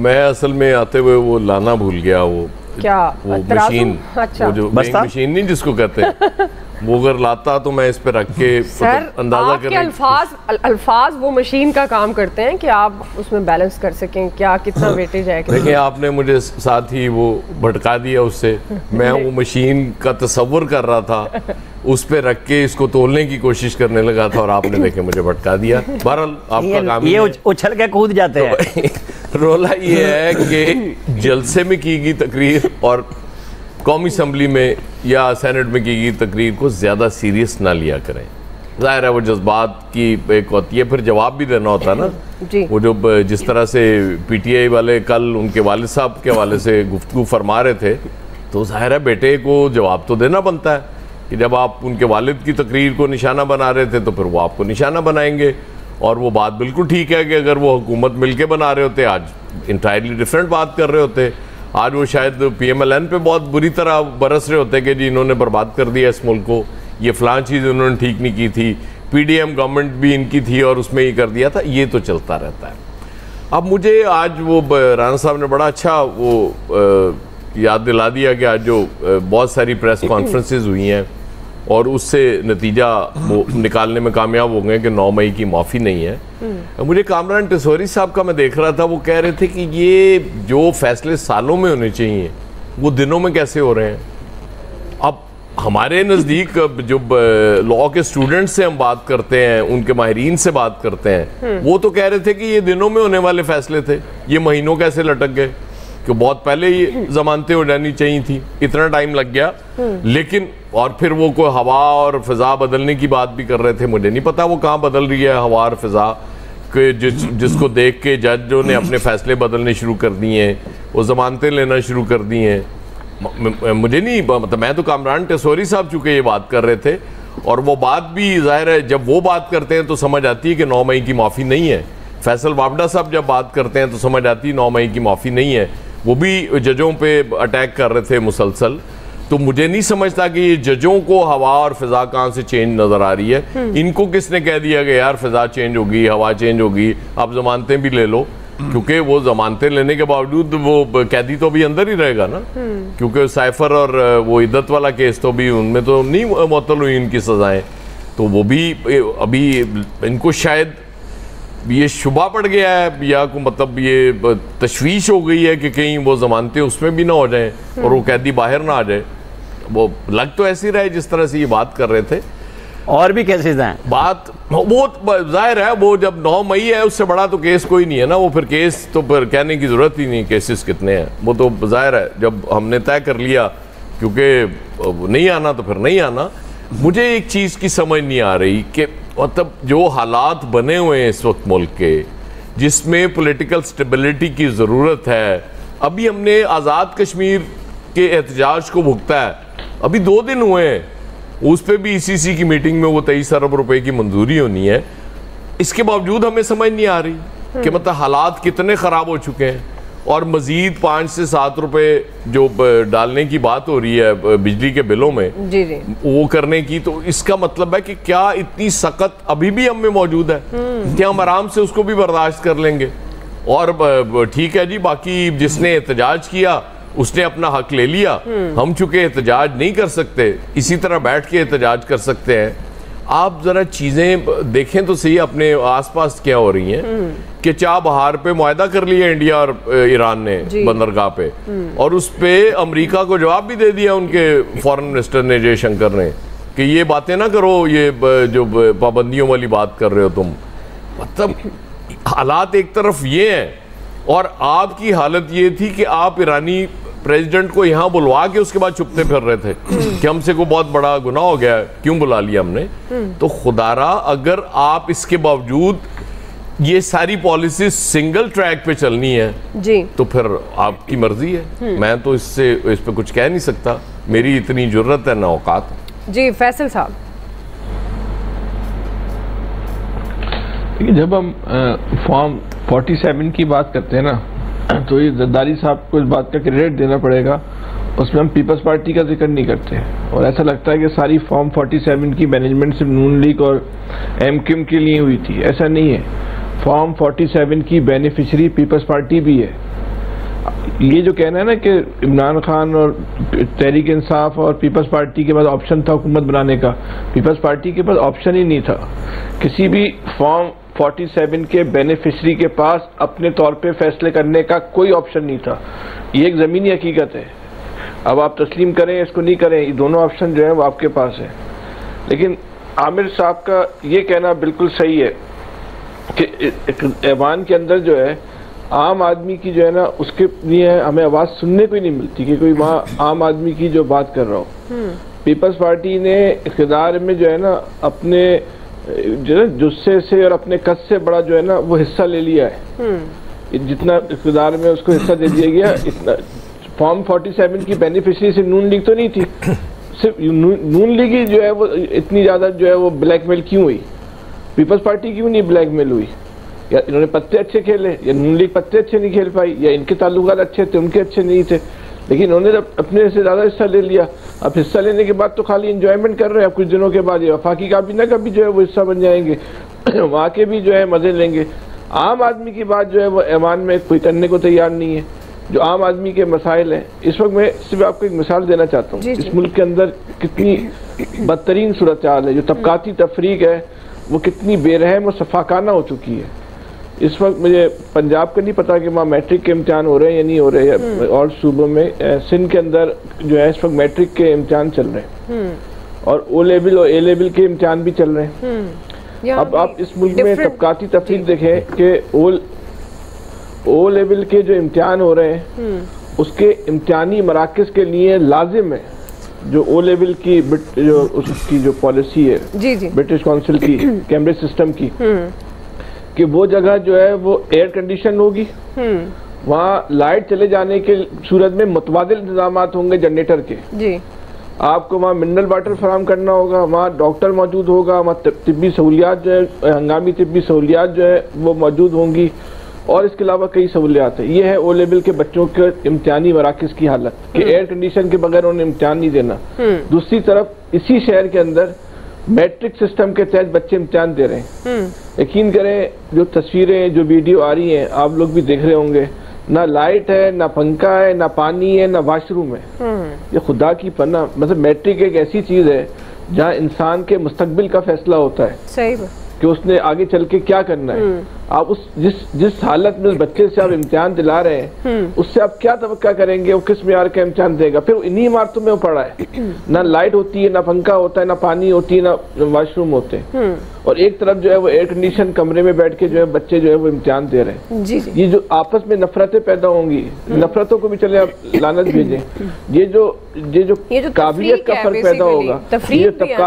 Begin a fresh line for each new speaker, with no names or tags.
मैं असल में आते हुए वो लाना भूल गया, वो
क्या
वो मशीन,
अच्छा।
वो जो मशीन नहीं जिसको कहते हैं वो अगर लाता तो मैं इस पे रख के
सर
अंदाजा
आपके अल्फाज वो मशीन का काम करते हैं कि आप उसमें बैलेंस कर सकें क्या कितना वेटेज है।
देखिए आपने मुझे साथ ही वो भटका दिया उससे, मैं वो मशीन का तस्वुर कर रहा था, उस पे रख के इसको तोलने की कोशिश करने लगा था और आपने देखे मुझे भटका दिया। बहरहाल आपका काम
ये उछल के कूद जाते हैं।
तो रोला ये है कि जलसे में की गई तकरीर और कौमी असम्बली में या सेनेट में की गई तकरीर को ज़्यादा सीरियस ना लिया करें। ज़ाहिर है वो जज्बात की एक होती है, फिर जवाब भी देना होता है ना जी। वो जो जिस तरह से PTI वाले कल उनके वालिद साहब के हवाले से गुफ्तगू फरमा रहे थे, तो ज़ाहिर है बेटे को जवाब तो देना बनता है कि जब आप उनके वालिद की तकरीर को निशाना बना रहे थे तो फिर वो आपको निशाना बनाएंगे। और वो बात बिल्कुल ठीक है कि अगर वो हुकूमत मिलके बना रहे होते आज इंटायरली डिफरेंट बात कर रहे होते, आज वो शायद PMLN पे बहुत बुरी तरह बरस रहे होते कि जी इन्होंने बर्बाद कर दिया इस मुल्क को, ये फ़लाँ चीज़ उन्होंने ठीक नहीं की थी, PDM गवर्नमेंट भी इनकी थी और उसमें ही कर दिया था। ये तो चलता रहता है। अब मुझे आज वो राना साहब ने बड़ा अच्छा वो याद दिला दिया कि आज जो बहुत सारी प्रेस कॉन्फ्रेंसेज हुई हैं और उससे नतीजा वो निकालने में कामयाब हो गए कि 9 मई की माफ़ी नहीं है। मुझे कामरान टेसोरी साहब का मैं देख रहा था, वो कह रहे थे कि ये जो फैसले सालों में होने चाहिए वो दिनों में कैसे हो रहे हैं। अब हमारे नज़दीक जो लॉ के स्टूडेंट से हम बात करते हैं, उनके माहिरीन से बात करते हैं, वो तो कह रहे थे कि ये दिनों में होने वाले फैसले थे, ये महीनों कैसे लटक गए, कि बहुत पहले ही जमानतें हो जानी चाहिए थी, इतना टाइम लग गया। लेकिन और फिर वो कोई हवा और फिजा बदलने की बात भी कर रहे थे, मुझे नहीं पता वो कहाँ बदल रही है हवा और फिजा के जिसको देख के जजों ने अपने फैसले बदलने शुरू कर दिए हैं, वो जमानतें लेना शुरू कर दी हैं। मुझे नहीं मतलब, मैं तो कामरान टेसोरी साहब चूँकि ये बात कर रहे थे और वो बात भी ज़ाहिर है जब वो बात करते हैं तो समझ आती है कि 9 मई की माफ़ी नहीं है। फैसल वापडा साहब जब बात करते हैं तो समझ आती है 9 मई की माफ़ी नहीं है। वो भी जजों पे अटैक कर रहे थे मुसलसल। तो मुझे नहीं समझता कि ये जजों को हवा और फिजा कहाँ से चेंज नज़र आ रही है। इनको किसने कह दिया कि यार फिजा चेंज होगी, हवा चेंज होगी, आप जमानतें भी ले लो, क्योंकि वो जमानतें लेने के बावजूद वो कैदी तो भी अंदर ही रहेगा ना, क्योंकि साइफर और वो इद्दत वाला केस तो भी उनमें तो नहीं मुअत्तल हुई इनकी सजाएं, तो वो भी अभी इनको शायद ये शुबा पड़ गया है या को मतलब ये तशवीश हो गई है कि कहीं वो जमानतें उसमें भी ना हो जाएं और वो कैदी बाहर ना आ जाए। वो लग तो ऐसी रहे जिस तरह से ये बात कर रहे थे।
और भी केसेस हैं, बात
वो जाहिर है वो जब 9 मई है उससे बड़ा तो केस कोई नहीं है ना, वो फिर केस तो फिर कहने की ज़रूरत ही नहीं केसेस कितने हैं, वो तो जाहिर है जब हमने तय कर लिया क्योंकि नहीं आना तो फिर नहीं आना। मुझे एक चीज़ की समझ नहीं आ रही कि मतलब जो हालात बने हुए हैं इस वक्त मुल्क के, जिसमें पॉलिटिकल स्टेबिलिटी की ज़रूरत है। अभी हमने आज़ाद कश्मीर के एहतजाज को भुगता है, अभी 2 दिन हुए हैं, उस पर भी ECC की मीटिंग में वो 23 अरब रुपए की मंजूरी होनी है। इसके बावजूद हमें समझ नहीं आ रही कि मतलब हालात कितने ख़राब हो चुके हैं और मज़ीद 5 से 7 रुपए जो डालने की बात हो रही है बिजली के बिलों में
जी जी
वो करने की, तो इसका मतलब है कि क्या इतनी सख्त अभी भी हम में मौजूद है कि हम आराम से उसको भी बर्दाश्त कर लेंगे। और ठीक है जी, बाकी जिसने एहतजाज किया उसने अपना हक ले लिया, हम चूंकि एहतजाज नहीं कर सकते इसी तरह बैठ के एहतजाज कर सकते हैं। आप जरा चीजें देखें तो सही अपने आसपास क्या हो रही हैं कि चाबहार पे मुआहदा कर लिया इंडिया और ईरान ने बंदरगाह पे, और उस पे अमेरिका को जवाब भी दे दिया उनके फॉरेन मिनिस्टर ने जयशंकर ने कि ये बातें ना करो, ये जो पाबंदियों वाली बात कर रहे हो तुम। मतलब हालात एक तरफ ये हैं और आपकी हालत ये थी कि आप ईरानी प्रेसिडेंट को यहाँ बुलवा के उसके बाद छुपते फिर रहे थे कि हमसे को बहुत बड़ा गुनाह हो गया, क्यों बुला लिया हमने। तो खुदारा अगर आप इसके बावजूद ये सारी पॉलिसी सिंगल ट्रैक पे चलनी है जी, तो फिर आपकी मर्जी है, मैं तो इस पे कुछ कह नहीं सकता, मेरी इतनी जरूरत है ना औकात।
जी फैसल साहब,
जब हम फॉर्म 47 की बात करते हैं ना, तो ये जरदारी साहब को इस बात का क्रेडिट देना पड़ेगा, उसमें हम पीपल्स पार्टी का जिक्र नहीं करते और ऐसा लगता है कि सारी फॉर्म 47 की मैनेजमेंट सिर्फ नून लीग और MQM के लिए हुई थी। ऐसा नहीं है, फॉर्म 47 की बेनिफिशरी पीपल्स पार्टी भी है ये जो कहना है ना कि इमरान खान और तहरीक इंसाफ और पीपल्स पार्टी के पास ऑप्शन था हुकूमत बनाने का, पीपल्स पार्टी के पास ऑप्शन ही नहीं था। किसी भी फॉर्म 47 के बेनिफिशरी के पास अपने तौर पे फैसले करने का कोई ऑप्शन नहीं था। ये एक ज़मीनी हकीकत है। अब आप तस्लीम करें इसको नहीं करें, ये दोनों ऑप्शन जो है वो आपके पास है। लेकिन आमिर साहब का ये कहना बिल्कुल सही है कि ऐवान के अंदर जो है आम आदमी की जो है ना उसके लिए हमें आवाज़ सुनने को ही नहीं मिलती कि कोई वहाँ आम आदमी की जो बात कर रहा हो। पीपल्स पार्टी ने इक़्तिदार में जो है ना अपने जो है जुस्से से और अपने कद से बड़ा जो है ना वो हिस्सा ले लिया है। जितना इक़्तिदार में उसको हिस्सा दे दिया गया, इतना फॉर्म 47 की बेनिफिशरी से नून लीग तो नहीं थी, सिर्फ नून लीग ही जो है वो इतनी ज़्यादा जो है वो ब्लैकमेल क्यों हुई, पीपल्स पार्टी क्यों नहीं ब्लैकमेल हुई? या इन्होंने पत्ते अच्छे खेले, या नून लीग पत्ते अच्छे नहीं खेल पाई, या इनके ताल्लुकात अच्छे थे उनके अच्छे नहीं थे, लेकिन उन्होंने अपने से ज़्यादा हिस्सा ले लिया। अब हिस्सा लेने के बाद तो खाली इंजॉयमेंट कर रहे हैं, अब कुछ दिनों के बाद ये वफाकी काबीना का भी जो है वो हिस्सा बन जाएंगे, वहाँ के भी जो है मज़े लेंगे। आम आदमी की बात जो है वो ऐवान में कोई करने को तैयार नहीं है। जो आम आदमी के मसाइल हैं इस वक्त, मैं सिर्फ आपको एक मिसाल देना चाहता हूँ। इस मुल्क के अंदर कितनी बदतरीन सूरत हाल है, जो तबकाती तफरीक है वो कितनी बेरहम और सफाकाना हो चुकी है। इस वक्त मुझे पंजाब का नहीं पता कि वहाँ मैट्रिक के इम्तिहान हो रहे हैं या नहीं हो रहे हैं, और सूबों में सिंध के अंदर जो है इस वक्त मैट्रिक के इम्तिहान चल रहे हैं और ओ लेवल और ए लेवल के इम्तिहान भी चल रहे हैं। अब आप इस मुल्क में तबकाती तफरीक देखें कि ओ लेवल के जो इम्तिहान हो रहे हैं उसके इम्तिहानी मराकज़ के लिए लाजिम है जो ओ लेवल की जो उसकी जो पॉलिसी है ब्रिटिश काउंसिल की कैम्ब्रिज सिस्टम की, कि वो जगह जो है वो एयर कंडीशन होगी, वहाँ लाइट चले जाने के सूरत में मुतबादिल इंतजाम होंगे जनरेटर के जी। आपको वहाँ मिनरल वाटर फराहम करना होगा, वहाँ डॉक्टर मौजूद होगा, वहाँ तिब्बी सहूलियात जो है हंगामी तिब्बी सहूलियात जो है वो मौजूद होंगी, और इसके अलावा कई सहूलियात है। ये है ओ लेवल के बच्चों के इम्तिहानी मराकज़ की हालत कि एयर कंडीशन के बगैर उन्हें इम्तिहान नहीं देना। दूसरी तरफ इसी शहर के अंदर मैट्रिक सिस्टम के तहत बच्चे इम्तिहान दे रहे हैं। यकीन करें जो तस्वीरें जो वीडियो आ रही हैं आप लोग भी देख रहे होंगे, ना लाइट है, ना पंखा है, ना पानी है, ना वॉशरूम है। ये खुदा की पन्ना, मतलब मैट्रिक एक ऐसी चीज है जहाँ इंसान के मुस्तकबिल का फैसला होता है। सही कि उसने आगे चल के क्या करना है। आप उस जिस हालत में उस बच्चे से आप इम्तिहान दिला रहे हैं उससे आप क्या तवक्का करेंगे वो किस मेयार का इम्तिहान देगा। फिर इन्हीं इमारतों में वो पड़ा है, ना लाइट होती है, ना पंखा होता है, ना पानी होती है, ना वॉशरूम होते हैं, और एक तरफ जो है वो एयर कंडीशन कमरे में बैठ के जो है बच्चे जो है वो इम्तिहान दे रहे हैं। जी। ये जो आपस में नफरतें पैदा होंगी, नफरतों को भी चले आप लानत भेजें, ये जो काबिलियत का फर्क पैदा होगा, ये